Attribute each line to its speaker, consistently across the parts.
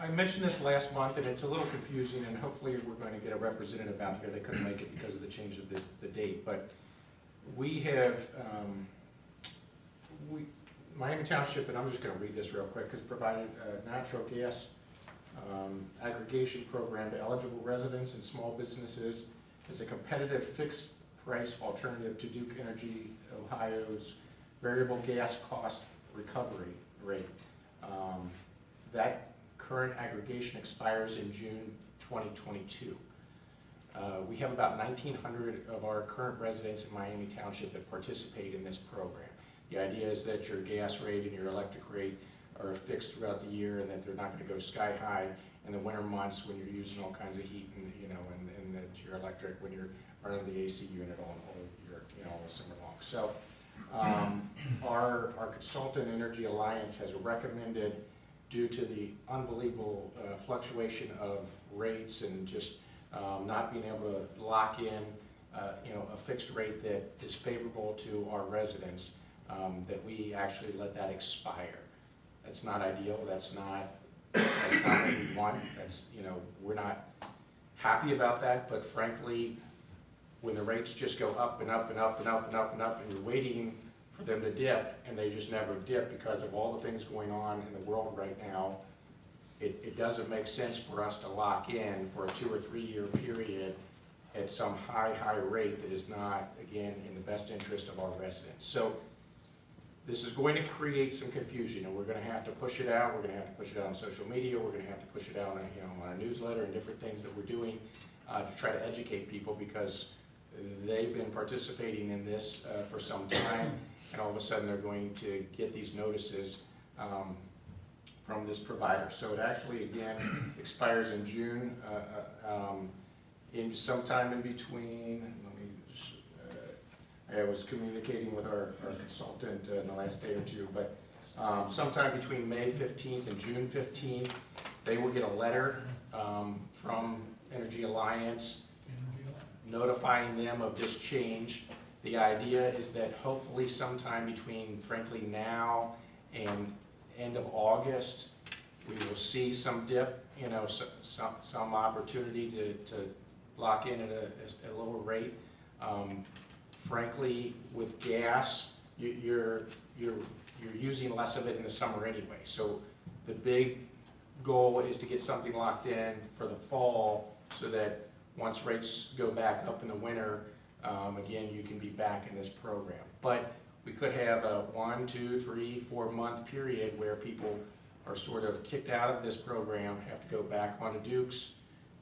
Speaker 1: I mentioned this last month, and it's a little confusing, and hopefully we're going to get a representative out here. They couldn't make it because of the change of the date, but we have, Miami Township, and I'm just going to read this real quick, has provided a natural gas aggregation program to eligible residents and small businesses as a competitive fixed price alternative to Duke Energy Ohio's variable gas cost recovery rate. That current aggregation expires in June 2022. We have about 1,900 of our current residents in Miami Township that participate in this program. The idea is that your gas rate and your electric rate are fixed throughout the year, and that they're not going to go sky high in the winter months when you're using all kinds of heat, and and that your electric when you're running the AC unit all year, all summer long. So our consultant Energy Alliance has recommended, due to the unbelievable fluctuation of rates and just not being able to lock in a fixed rate that is favorable to our residents, that we actually let that expire. That's not ideal. That's not what we want. That's, we're not happy about that, but frankly, when the rates just go up and up and up and up and up and up, and you're waiting for them to dip, and they just never dip because of all the things going on in the world right now, it doesn't make sense for us to lock in for a 2 or 3 year period at some high rate that is not, again, in the best interest of our residents. So this is going to create some confusion, and we're going to have to push it out. We're going to have to push it out on social media. We're going to have to push it out on a newsletter and different things that we're doing to try to educate people, because they've been participating in this for some time, and all of a sudden they're going to get these notices from this provider. So it actually, again, expires in June, in sometime in between. I was communicating with our consultant in the last day or two, but sometime between May 15th and June 15th, they will get a letter from Energy Alliance notifying them of this change. The idea is that hopefully sometime between, frankly, now and end of August, we will see some dip, some opportunity to lock in at a lower rate. Frankly, with gas, you're using less of it in the summer anyway. So the big goal is to get something locked in for the fall, so that once rates go back up in the winter, again, you can be back in this program. But we could have a 1, 2, 3, 4 month period where people are sort of kicked out of this program, have to go back onto Duke's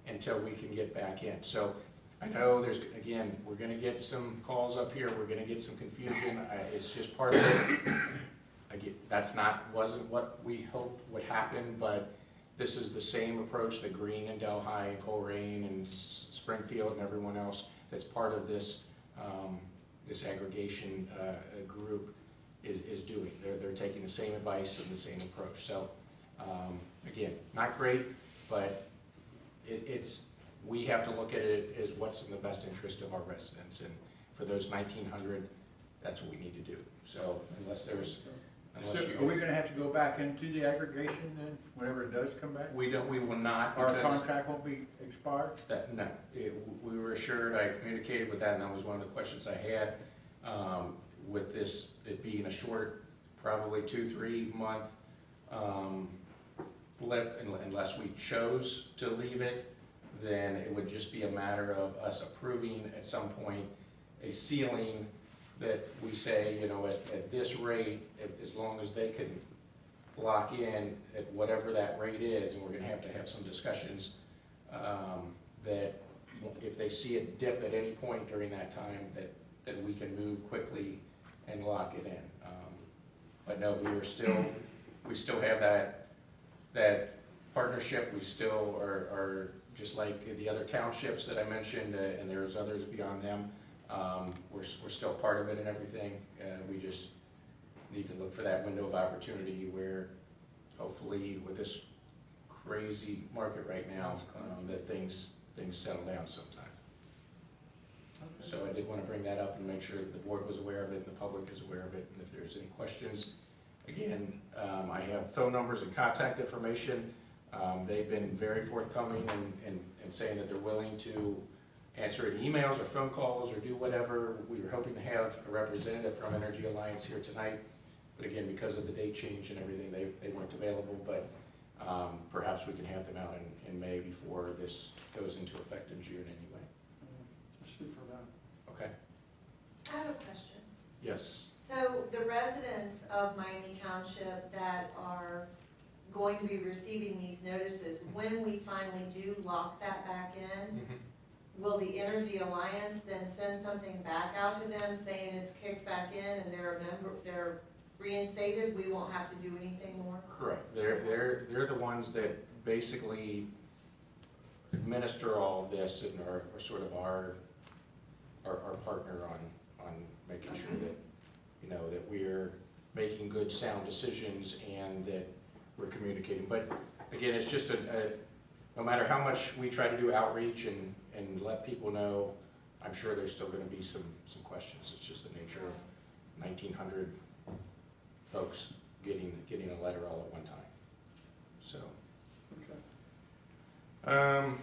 Speaker 1: until we can get back in. So I know there's, again, we're going to get some calls up here. We're going to get some confusion. It's just part of it. Again, wasn't what we hoped would happen, but this is the same approach that Greene and Delhi and Coleraine and Springfield and everyone else that's part of this this aggregation group is doing. They're taking the same advice and the same approach. So again, not great, but we have to look at it as what's in the best interest of our residents, and for those 1,900, that's what we need to do. So unless there's
Speaker 2: So are we going to have to go back into the aggregation then, whenever it does come back?
Speaker 1: We will not.
Speaker 2: Our contract won't be expired?
Speaker 1: No, we were assured. I communicated with that, and that was one of the questions I had. With this, it being a short, probably 2-3 month blip, unless we chose to leave it, then it would just be a matter of us approving at some point a ceiling that we say, at this rate, as long as they can lock in at whatever that rate is, and we're going to have some discussions that if they see it dip at any point during that time, that we can move quickly and lock it in. But no, we still have that partnership. We still are just like the other townships that I mentioned, and there's others beyond them. We're still part of it and everything. We just need to look for that window of opportunity where hopefully with this crazy market right now, that things settle down sometime. Okay. So I did want to bring that up and make sure that the board was aware of it and the public is aware of it. And if there's any questions, again, I have phone numbers and contact information. They've been very forthcoming and saying that they're willing to answer any emails or phone calls or do whatever. We were hoping to have a representative from Energy Alliance here tonight, but again, because of the date change and everything, they weren't available, but perhaps we can have them out in May before this goes into effect in June anyway.
Speaker 3: Let's shoot for that.
Speaker 1: Okay?
Speaker 4: I have a question.
Speaker 1: Yes.
Speaker 4: So the residents of Miami Township that are going to be receiving these notices, when we finally do lock that back in, will the Energy Alliance then send something back out to them saying it's kicked back in and they're a member, they're reinstated, we won't have to do anything more?
Speaker 1: Correct. They're the ones that basically administer all of this and are sort of our partner on making sure that, you know, that we're making good, sound decisions and that we're communicating. But again, it's just no matter how much we try to do outreach and let people know, I'm sure there's still gonna be some questions. It's just the nature of 1,900 folks getting a letter all at one time. So.
Speaker 3: Okay.